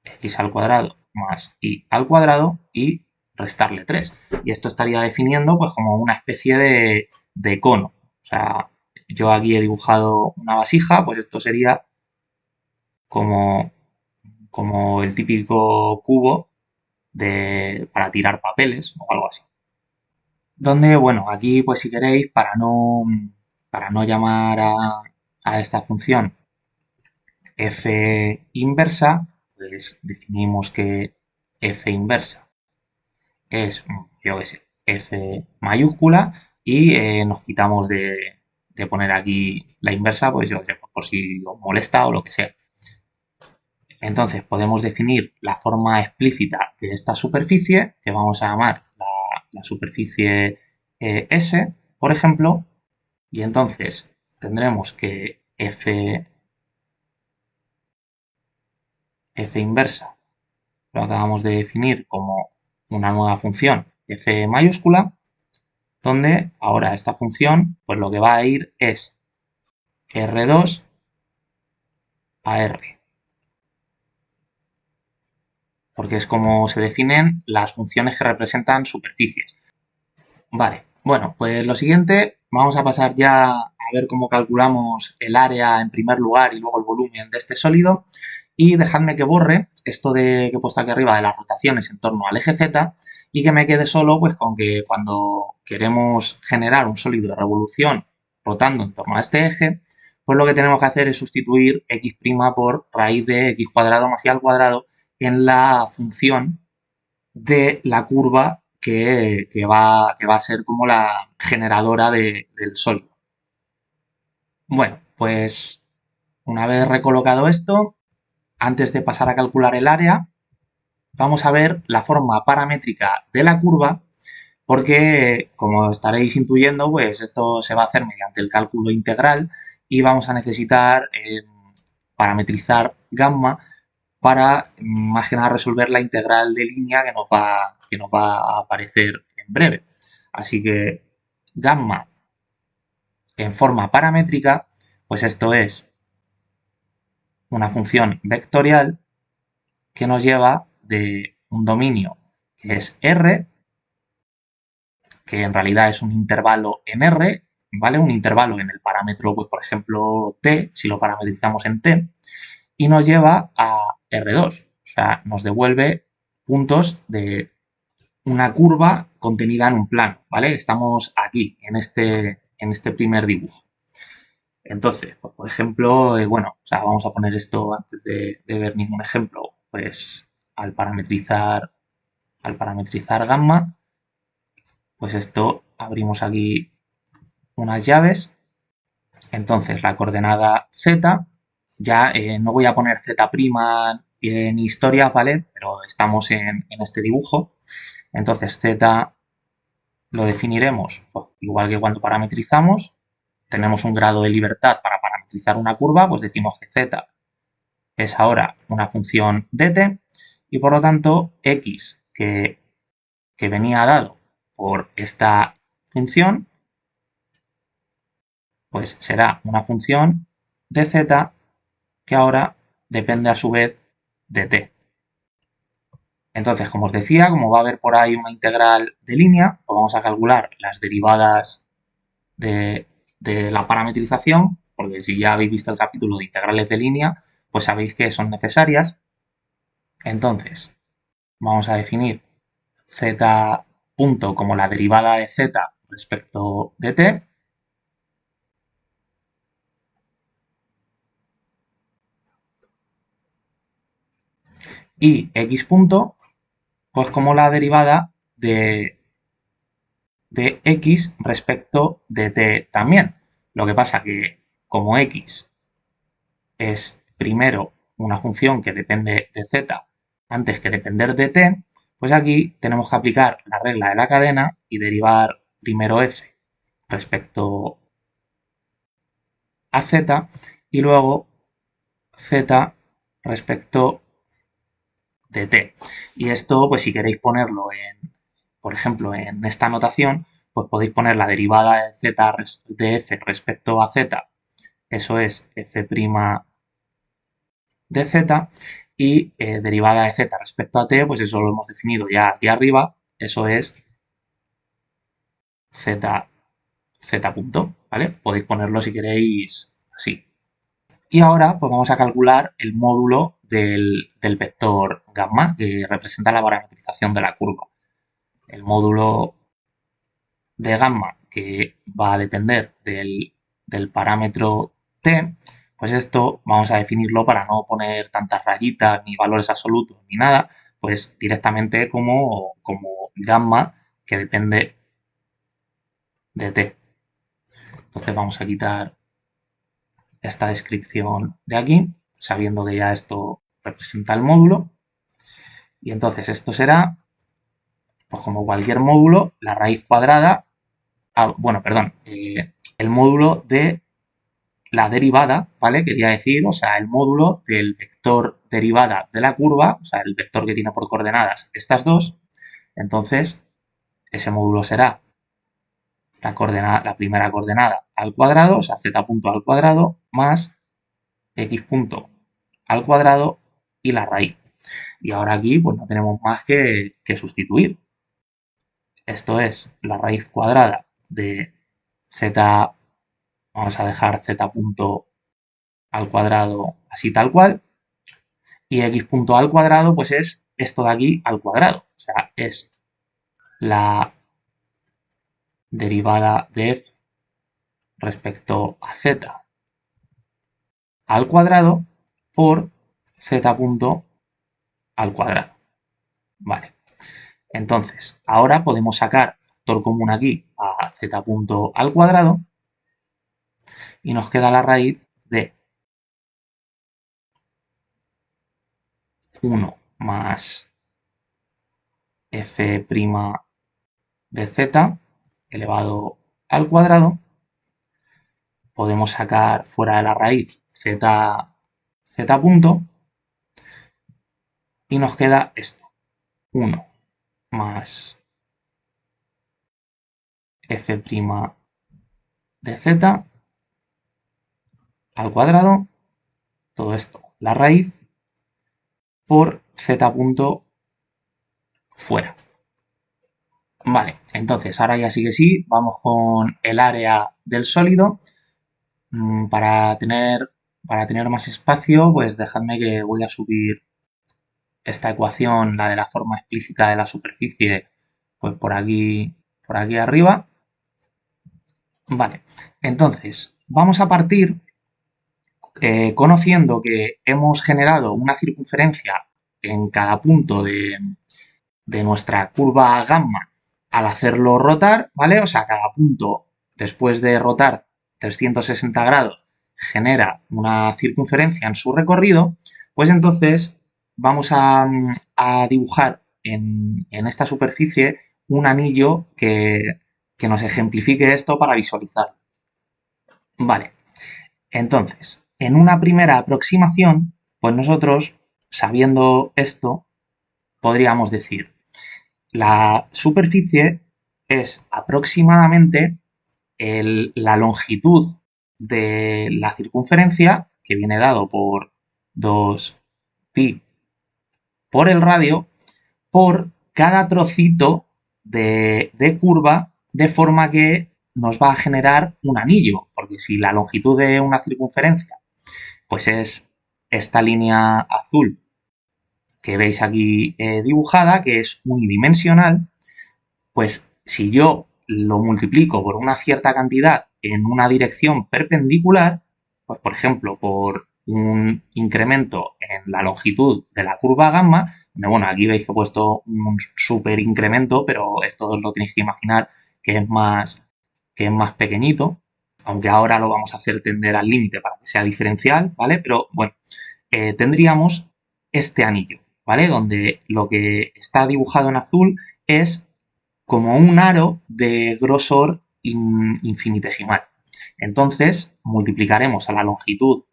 x al cuadrado más y al cuadrado y restarle 3. Y esto estaría definiendo pues como una especie de cono. O sea, yo aquí he dibujado una vasija, pues esto sería como el típico cubo para tirar papeles o algo así. Donde, bueno, aquí pues si queréis, para no llamar a esta función f inversa, pues definimos que f inversa es, yo qué sé, f mayúscula y nos quitamos de poner aquí la inversa, pues yo qué sé, por si os molesta o lo que sea. Entonces podemos definir la forma explícita de esta superficie, que vamos a llamar la superficie S, por ejemplo, y entonces tendremos que F inversa lo acabamos de definir como una nueva función f mayúscula, donde ahora esta función, pues lo que va a ir es R2 a R, porque es como se definen las funciones que representan superficies. Vale, bueno, pues lo siguiente, vamos a pasar ya a ver cómo calculamos el área en primer lugar y luego el volumen de este sólido. Y dejadme que borre esto que he puesto aquí arriba de las rotaciones en torno al eje Z y que me quede solo pues con que cuando queremos generar un sólido de revolución rotando en torno a este eje, pues lo que tenemos que hacer es sustituir x' por raíz de x cuadrado más y al cuadrado en la función de la curva que va a ser como la generadora del sólido. Bueno, pues una vez recolocado esto, antes de pasar a calcular el área, vamos a ver la forma paramétrica de la curva, porque como estaréis intuyendo, pues esto se va a hacer mediante el cálculo integral y vamos a necesitar parametrizar gamma para más que nada resolver la integral de línea que nos va a aparecer en breve. Así que gamma en forma paramétrica, pues esto es una función vectorial que nos lleva de un dominio que es R, que en realidad es un intervalo en R, ¿vale? Un intervalo en el parámetro, pues por ejemplo, t, si lo parametrizamos en t, y nos lleva a R2, o sea, nos devuelve puntos de una curva contenida en un plano, ¿vale? Estamos aquí, en este primer dibujo. Entonces, pues, por ejemplo, bueno, o sea, vamos a poner esto antes de ver ningún ejemplo, pues al parametrizar gamma, pues esto abrimos aquí unas llaves. Entonces, la coordenada z, ya no voy a poner z' en historia, ¿vale? Pero estamos en este dibujo. Entonces, z lo definiremos pues, igual que cuando parametrizamos. Tenemos un grado de libertad para parametrizar una curva, pues decimos que z es ahora una función de t y por lo tanto x que venía dado por esta función, pues será una función de z que ahora depende a su vez de t. Entonces, como os decía, como va a haber por ahí una integral de línea, pues vamos a calcular las derivadas de la parametrización, porque si ya habéis visto el capítulo de integrales de línea, pues sabéis que son necesarias. Entonces, vamos a definir z punto como la derivada de z respecto de t. Y x punto, pues como la derivada de x respecto de t también. Lo que pasa que como x es primero una función que depende de z antes que depender de t, pues aquí tenemos que aplicar la regla de la cadena y derivar primero f respecto a z y luego z respecto de t. Y esto, pues si queréis ponerlo por ejemplo, en esta notación, pues podéis poner la derivada de z de f respecto a z, eso es f' de z, y derivada de z respecto a t, pues eso lo hemos definido ya aquí arriba, eso es z punto, ¿vale? Podéis ponerlo si queréis así. Y ahora pues vamos a calcular el módulo del vector gamma, que representa la parametrización de la curva. El módulo de gamma que va a depender del parámetro t, pues esto vamos a definirlo para no poner tantas rayitas ni valores absolutos ni nada, pues directamente como gamma que depende de t. Entonces vamos a quitar esta descripción de aquí, sabiendo que ya esto representa el módulo. Y entonces esto será, pues como cualquier módulo, la raíz cuadrada, el módulo de la derivada, ¿vale? Quería decir, o sea, el módulo del vector derivada de la curva, o sea, el vector que tiene por coordenadas estas dos. Entonces, ese módulo será la primera coordenada al cuadrado, o sea, z punto al cuadrado, más x punto al cuadrado y la raíz. Y ahora aquí, pues no tenemos más que sustituir. Esto es la raíz cuadrada de z, vamos a dejar z punto al cuadrado así tal cual, y x punto al cuadrado pues es esto de aquí al cuadrado, o sea, es la derivada de f respecto a z al cuadrado por z punto al cuadrado. Vale, entonces ahora podemos sacar factor común aquí a z punto al cuadrado y nos queda la raíz de 1 más f' de z elevado al cuadrado. Podemos sacar fuera de la raíz z punto y nos queda esto, 1 más f' de z al cuadrado, todo esto, la raíz por z punto fuera. Vale, entonces ahora ya sí que sí, vamos con el área del sólido. Para tener más espacio, pues dejadme que voy a subir esta ecuación, la de la forma explícita de la superficie, pues por aquí arriba. Vale, entonces vamos a partir conociendo que hemos generado una circunferencia en cada punto de nuestra curva gamma al hacerlo rotar, ¿vale? O sea, cada punto después de rotar 360 grados genera una circunferencia en su recorrido, pues entonces vamos a dibujar en esta superficie un anillo que nos ejemplifique esto para visualizarlo. Vale, entonces, en una primera aproximación, pues nosotros, sabiendo esto, podríamos decir, la superficie es aproximadamente la longitud de la circunferencia, que viene dado por 2pi por el radio, por cada trocito de curva, de forma que nos va a generar un anillo, porque si la longitud de una circunferencia pues es esta línea azul que veis aquí dibujada, que es unidimensional, pues si yo lo multiplico por una cierta cantidad en una dirección perpendicular, pues por ejemplo por un incremento en la longitud de la curva gamma, donde bueno, aquí veis que he puesto un super incremento, pero esto os lo tenéis que imaginar que es más pequeñito, aunque ahora lo vamos a hacer tender al límite para que sea diferencial, ¿vale? Pero bueno, tendríamos este anillo, ¿vale? Donde lo que está dibujado en azul es como un aro de grosor infinitesimal. Entonces, multiplicaremos a la longitud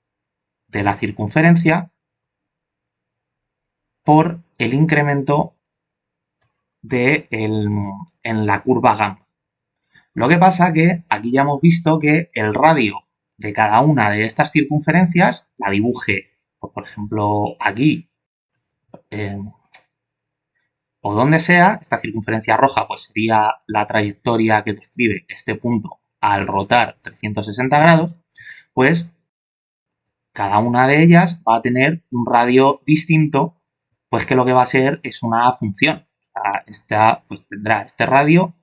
de la circunferencia por el incremento en la curva gamma. Lo que pasa que aquí ya hemos visto que el radio de cada una de estas circunferencias la dibuje, pues, por ejemplo, aquí o donde sea. Esta circunferencia roja pues sería la trayectoria que describe este punto al rotar 360 grados, pues cada una de ellas va a tener un radio distinto, pues que lo que va a ser es una función. O sea, esta pues tendrá este radio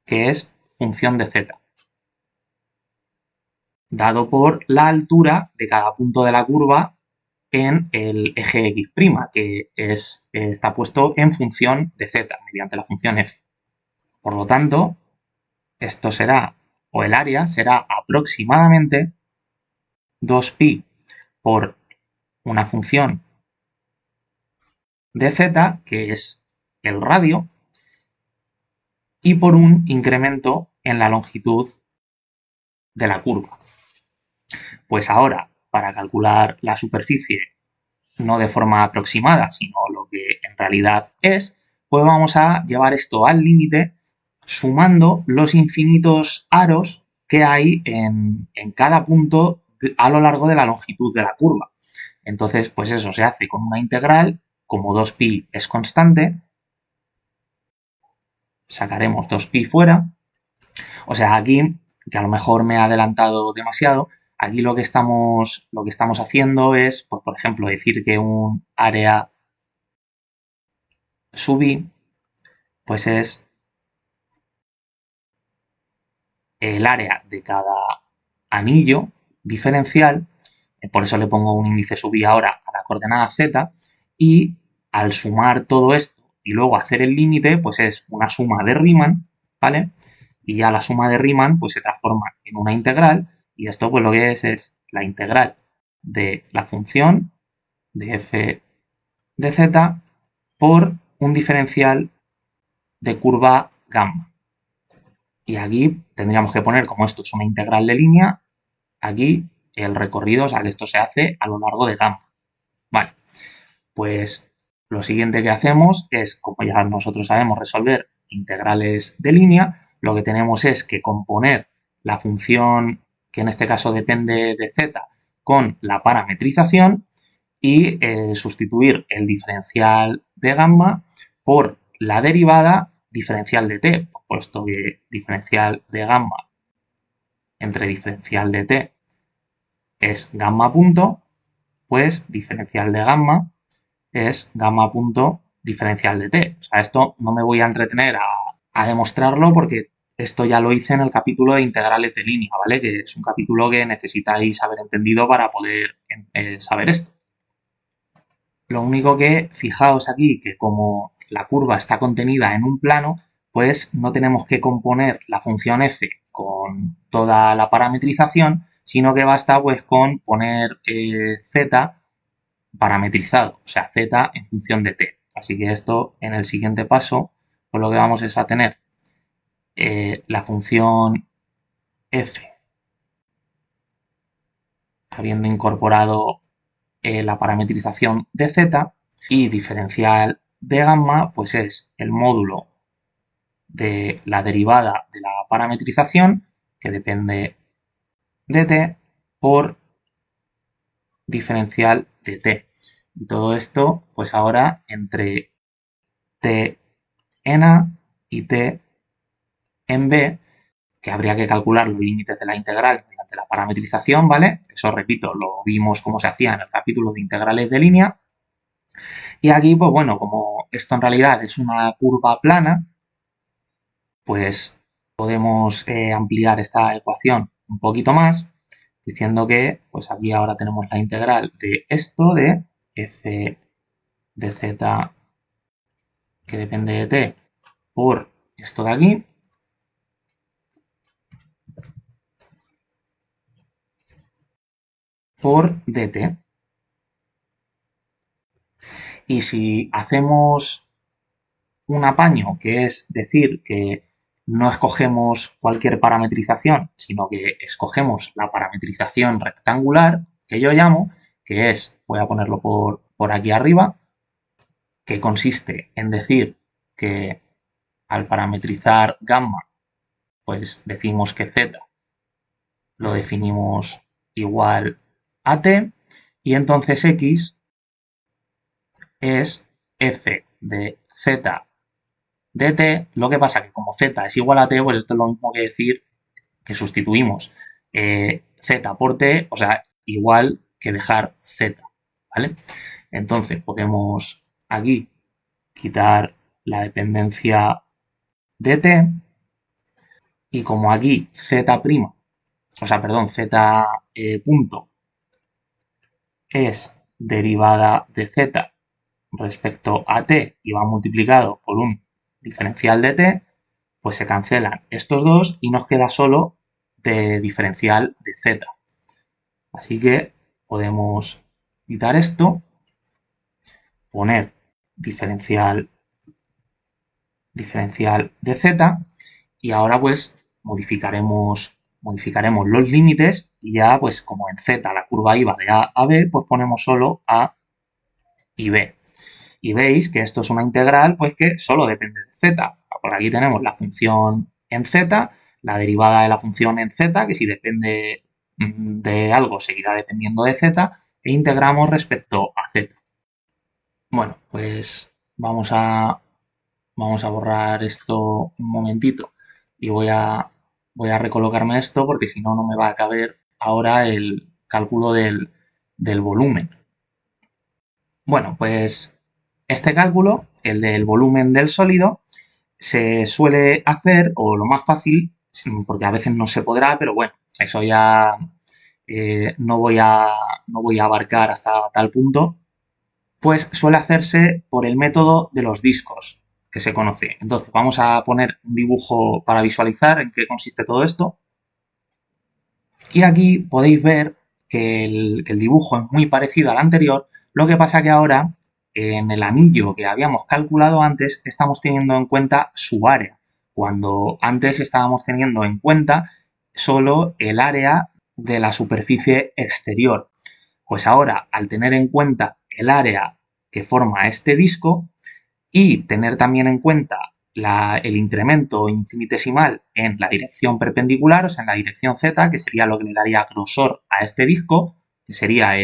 que es función de z, dado por la altura de cada punto de la curva en el eje x', que está puesto en función de z, mediante la función f. Por lo tanto, esto será, o el área será aproximadamente 2pi por una función de z, que es el radio, y por un incremento en la longitud de la curva. Pues ahora, para calcular la superficie no de forma aproximada, sino lo que en realidad es, pues vamos a llevar esto al límite sumando los infinitos aros que hay en cada punto a lo largo de la longitud de la curva. Entonces, pues eso se hace con una integral, como 2pi es constante, sacaremos 2pi fuera. O sea, aquí, que a lo mejor me he adelantado demasiado, aquí lo que estamos haciendo es, pues, por ejemplo, decir que un área sub i, pues es el área de cada anillo diferencial, por eso le pongo un índice sub i ahora a la coordenada z, y al sumar todo esto y luego hacer el límite, pues es una suma de Riemann, ¿vale? Y ya la suma de Riemann pues se transforma en una integral, y esto pues lo que es la integral de la función de f de z por un diferencial de curva gamma. Y aquí tendríamos que poner, como esto es una integral de línea, aquí el recorrido, o sea que esto se hace a lo largo de gamma. Vale, pues lo siguiente que hacemos es, como ya nosotros sabemos resolver integrales de línea, lo que tenemos es que componer la función, que en este caso depende de z, con la parametrización y sustituir el diferencial de gamma por la derivada diferencial de t, puesto que diferencial de gamma entre diferencial de t es gamma punto, pues diferencial de gamma es gamma punto diferencial de t. O sea, esto no me voy a entretener a demostrarlo porque esto ya lo hice en el capítulo de integrales de línea, ¿vale? Que es un capítulo que necesitáis haber entendido para poder saber esto. Lo único que fijaos aquí que como la curva está contenida en un plano, pues no tenemos que componer la función f con toda la parametrización, sino que basta pues con poner z parametrizado, o sea, z en función de t. Así que esto en el siguiente paso, pues lo que vamos es a tener la función f habiendo incorporado la parametrización de z, y diferencial de gamma pues es el módulo de la derivada de la parametrización, que depende de t, por diferencial de t. Y todo esto pues ahora entre t en a y t en b, que habría que calcular los límites de la integral mediante la parametrización, ¿vale? Eso, repito, lo vimos cómo se hacía en el capítulo de integrales de línea. Y aquí, pues bueno, como esto en realidad es una curva plana, pues podemos ampliar esta ecuación un poquito más, diciendo que, pues aquí ahora tenemos la integral de esto, de f de z que depende de t, por esto de aquí, por dt. Y si hacemos un apaño, que es decir que no escogemos cualquier parametrización, sino que escogemos la parametrización rectangular, que yo llamo, que es, voy a ponerlo por aquí arriba, que consiste en decir que al parametrizar gamma, pues decimos que z lo definimos igual a t, y entonces x es f de z de t. Lo que pasa que como z es igual a t, pues esto es lo mismo que decir que sustituimos z por t, o sea, igual que dejar z, ¿vale? Entonces podemos aquí quitar la dependencia de t, y como aquí z', o sea, perdón, z punto es derivada de z respecto a t y va multiplicado por un diferencial de t, pues se cancelan estos dos y nos queda solo de diferencial de z. Así que podemos quitar esto, poner diferencial de z y ahora pues modificaremos los límites y ya pues como en z la curva iba de a a b, pues ponemos solo a y b. Y veis que esto es una integral pues que solo depende de z. Por aquí tenemos la función en z, la derivada de la función en z, que si depende de algo seguirá dependiendo de z, e integramos respecto a z. Bueno, pues vamos a borrar esto un momentito y voy a recolocarme esto porque si no, no me va a caber ahora el cálculo del volumen. Bueno, pues este cálculo, el del volumen del sólido, se suele hacer, o lo más fácil, porque a veces no se podrá, pero bueno, eso ya no voy a abarcar hasta tal punto, pues suele hacerse por el método de los discos que se conoce. Entonces vamos a poner un dibujo para visualizar en qué consiste todo esto. Y aquí podéis ver que el dibujo es muy parecido al anterior, lo que pasa que ahora en el anillo que habíamos calculado antes estamos teniendo en cuenta su área, cuando antes estábamos teniendo en cuenta solo el área de la superficie exterior. Pues ahora, al tener en cuenta el área que forma este disco y tener también en cuenta el incremento infinitesimal en la dirección perpendicular, o sea, en la dirección z, que sería lo que le daría grosor a este disco, que sería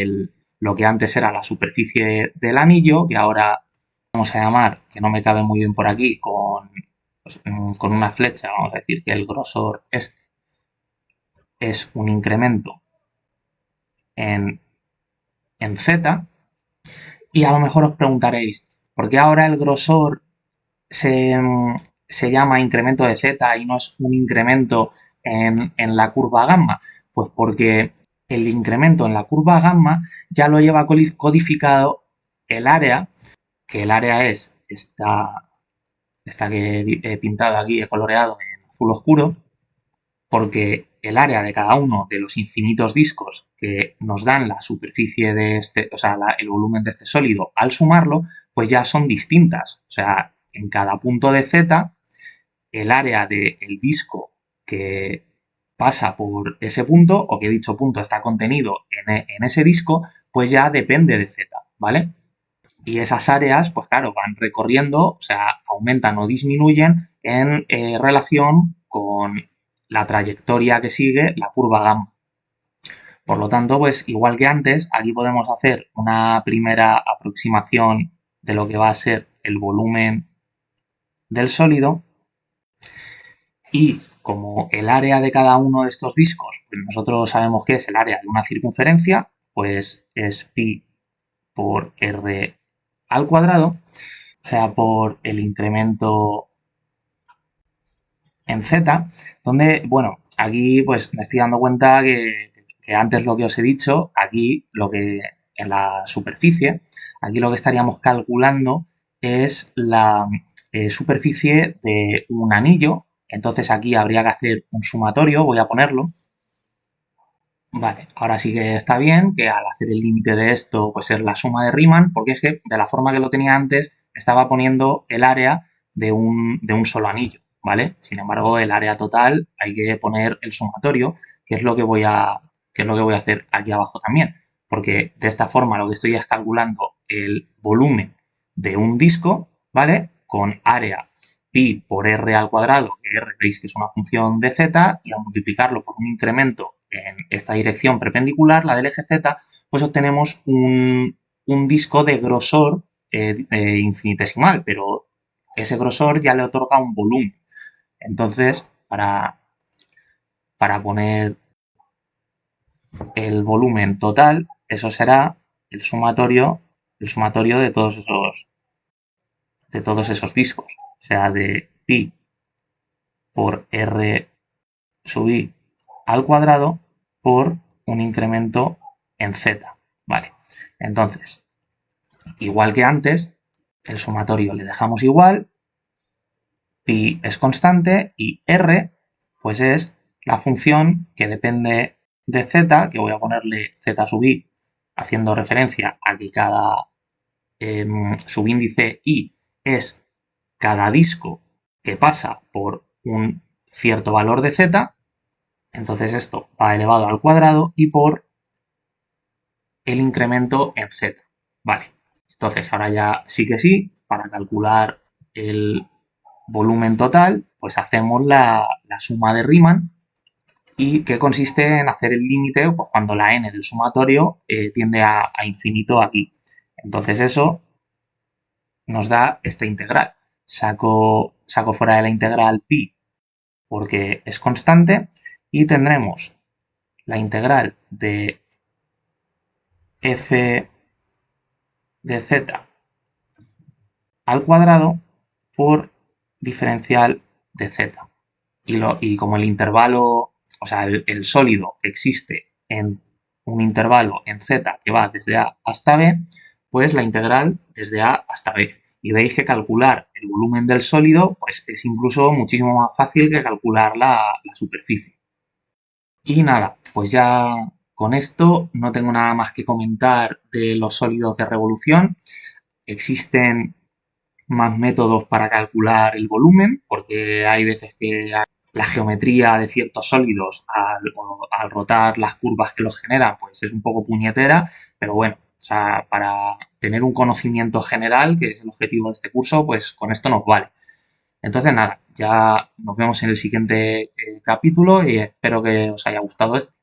lo que antes era la superficie del anillo, que ahora vamos a llamar, que no me cabe muy bien por aquí, con una flecha, vamos a decir que el grosor este es un incremento en z, y a lo mejor os preguntaréis, ¿por qué ahora el grosor se, se llama incremento de z y no es un incremento en la curva gamma? Pues porque el incremento en la curva gamma ya lo lleva codificado el área, que el área es esta que he pintado aquí, he coloreado en azul oscuro, porque el área de cada uno de los infinitos discos que nos dan la superficie de este, o sea, el volumen de este sólido, al sumarlo, pues ya son distintas. O sea, en cada punto de z, el área del disco que pasa por ese punto, o que dicho punto está contenido en ese disco, pues ya depende de z, ¿vale? Y esas áreas, pues claro, van recorriendo, o sea, aumentan o disminuyen en relación con la trayectoria que sigue la curva gamma. Por lo tanto, pues igual que antes, aquí podemos hacer una primera aproximación de lo que va a ser el volumen del sólido y como el área de cada uno de estos discos, pues nosotros sabemos que es el área de una circunferencia, pues es pi por r al cuadrado, o sea, por el incremento en z, donde, bueno, aquí pues me estoy dando cuenta que antes lo que os he dicho, aquí lo que en la superficie, aquí lo que estaríamos calculando es la superficie de un anillo, entonces aquí habría que hacer un sumatorio, voy a ponerlo. Vale, ahora sí que está bien que al hacer el límite de esto pues es la suma de Riemann, porque es que de la forma que lo tenía antes estaba poniendo el área de un solo anillo, ¿vale? Sin embargo, el área total hay que poner el sumatorio, que es lo que voy a, hacer aquí abajo también, porque de esta forma lo que estoy es calculando el volumen de un disco, ¿vale? Con área pi por r al cuadrado, que r veis que es una función de z, y al multiplicarlo por un incremento en esta dirección perpendicular, la del eje z, pues obtenemos un disco de grosor infinitesimal, pero ese grosor ya le otorga un volumen. Entonces, para poner el volumen total, eso será el sumatorio de todos esos discos, o sea, de pi por r sub i al cuadrado por un incremento en z, ¿vale? Entonces, igual que antes, el sumatorio le dejamos igual, pi es constante y r, pues es la función que depende de z, que voy a ponerle z sub i haciendo referencia a que cada subíndice i es cada disco que pasa por un cierto valor de z, entonces esto va elevado al cuadrado y por el incremento en z. Vale, entonces ahora ya sí que sí, para calcular el volumen total, pues hacemos la suma de Riemann, y que consiste en hacer el límite pues, cuando la n del sumatorio tiende a infinito aquí. Entonces eso nos da esta integral. Saco fuera de la integral pi porque es constante y tendremos la integral de f de z al cuadrado por diferencial de z. Y como el intervalo, o sea, el sólido existe en un intervalo en z que va desde a hasta b, pues la integral desde a hasta b. Y veis que calcular el volumen del sólido pues es incluso muchísimo más fácil que calcular la superficie. Y nada, pues ya con esto no tengo nada más que comentar de los sólidos de revolución. Existen más métodos para calcular el volumen, porque hay veces que la geometría de ciertos sólidos al rotar las curvas que los generan, pues es un poco puñetera, pero bueno, o sea, para tener un conocimiento general, que es el objetivo de este curso, pues con esto nos vale. Entonces nada, ya nos vemos en el siguiente capítulo y espero que os haya gustado esto.